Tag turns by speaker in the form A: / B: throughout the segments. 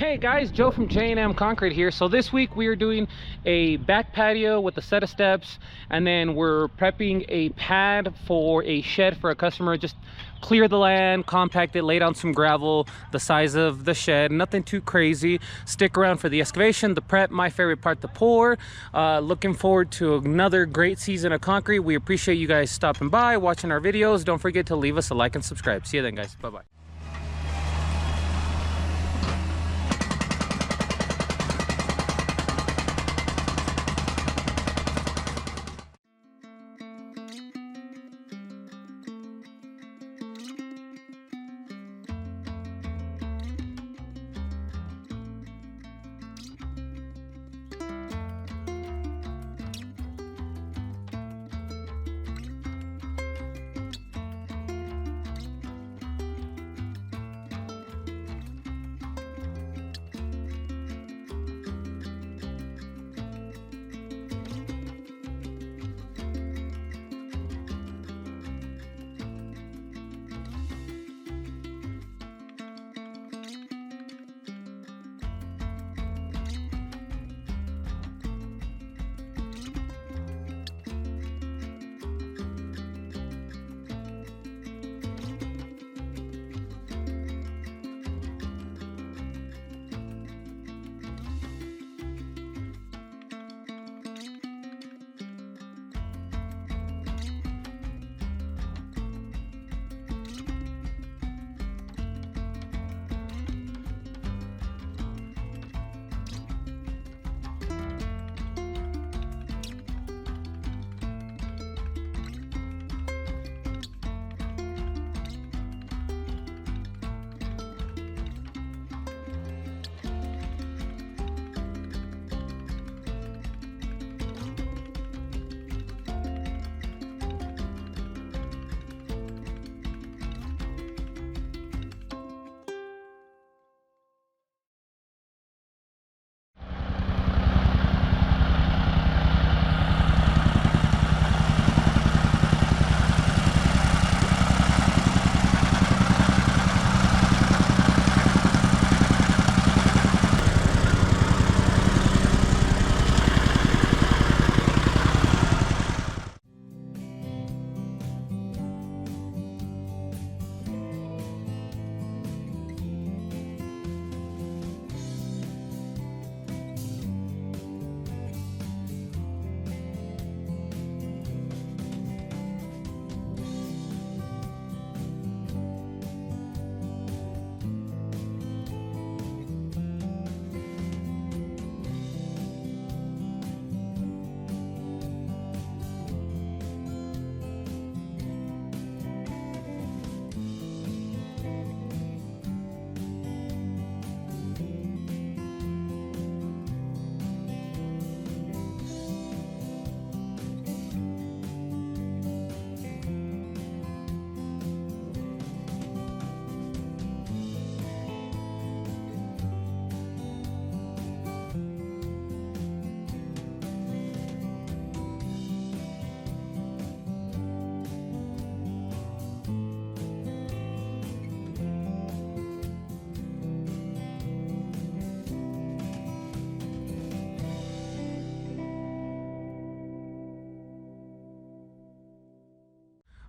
A: Hey guys, Joe from J&M Concrete here. So this week we are doing a back patio with a set of steps, and then we're prepping a pad for a shed for a customer. Just clear the land, compact it, lay down some gravel the size of the shed, nothing too crazy. Stick around for the excavation, the prep, my favorite part, the pour. Looking forward to another great season of concrete. We appreciate you guys stopping by, watching our videos. Don't forget to leave us a like and subscribe. See you then, guys. Bye-bye.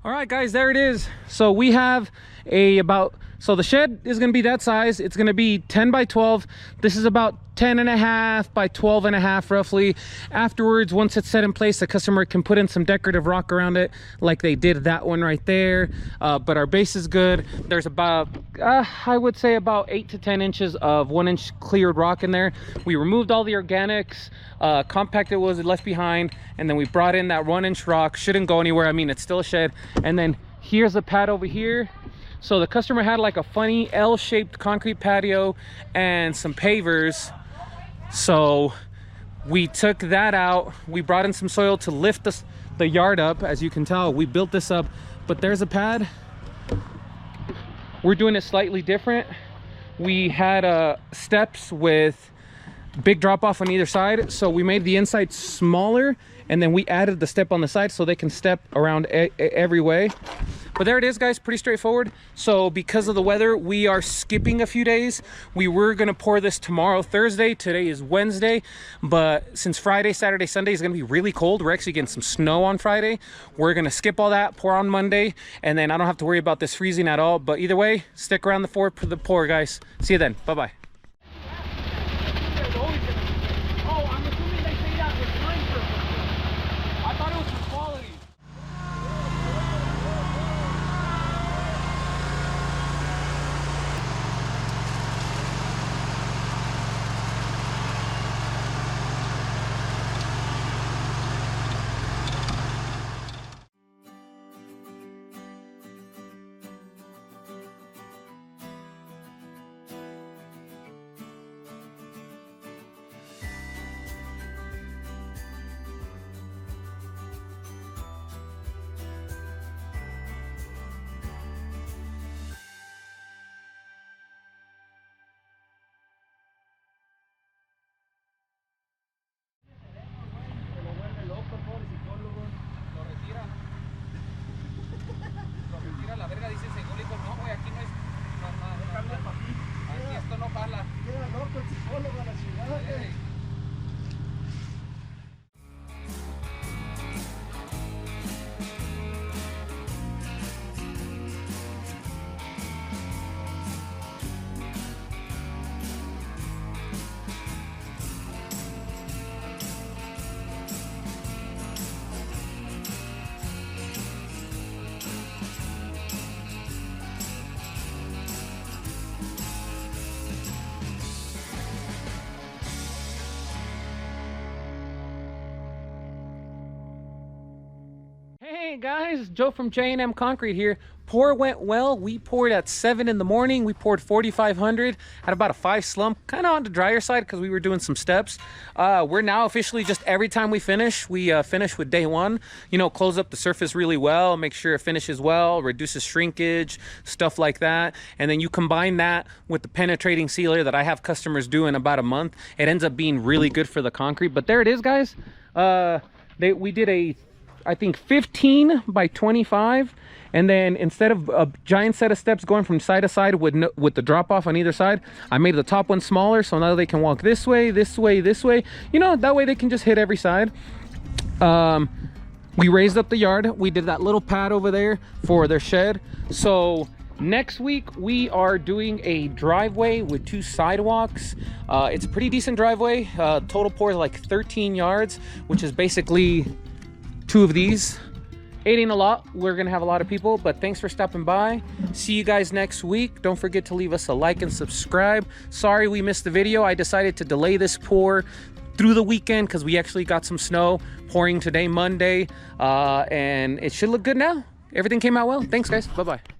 A: All right guys, there it is. So we have so the shed is going to be that size. It's going to be 10 by 12. This is about 10 and a half by 12 and a half roughly. Afterwards, once it's set in place, the customer can put in some decorative rock around it like they did that one right there. But our base is good. There's about I would say about 8 to 10 inches of 1-inch cleared rock in there. We removed all the organics, compacted what was left behind, and then we brought in that 1-inch rock. Shouldn't go anywhere. I mean, it's still a shed. And then here's the pad over here. So the customer had like a funny L-shaped concrete patio and some pavers. So we took that out. We brought in some soil to lift the yard up. As you can tell, we built this up, but there's a pad. We're doing it slightly different. We had steps with big drop off on either side. So we made the inside smaller, and then we added the step on the side so they can step around every way. But there it is, guys, pretty straightforward. So because of the weather, we are skipping a few days. We were gonna pour this tomorrow, Thursday. Today is Wednesday, but since Friday, Saturday, Sunday is gonna be really cold, we're actually getting some snow on Friday. We're gonna skip all that, pour on Monday, and then I don't have to worry about this freezing at all. But either way, stick around for the pour, guys. See you then. Bye-bye. La verga dice psicólogo, no, güey, aquí no es. Aquí esto no jala. Queda loco el psicólogo a la ciudad, Hey guys, Joe from J&M Concrete here. Pour went well. We poured at 7 in the morning. We poured 4,500 at about a 5 slump, kind of on the drier side because we were doing some steps. We're now officially just every time we finish with day 1. You know, close up the surface really well, make sure it finishes well, reduces shrinkage, stuff like that. And then you combine that with the penetrating sealer that I have customers do in about a month. It ends up being really good for the concrete. But there it is, guys. We did I think 15 by 25, and then instead of a giant set of steps going from side to side with the drop off on either side, I made the top one smaller, so now they can walk this way, this way, this way, you know, that way they can just hit every side. We raised up the yard. We did that little pad over there for their shed. So next week we are doing a driveway with 2 sidewalks. It's a pretty decent driveway. Total pour is like 13 yards, which is basically 2 of these. It ain't a lot. We're gonna have a lot of people, but thanks for stopping by. See you guys next week. Don't forget to leave us a like and subscribe. Sorry we missed the video. I decided to delay this pour through the weekend because we actually got some snow pouring today, Monday, and it should look good now. Everything came out well. Thanks, guys. Bye-bye.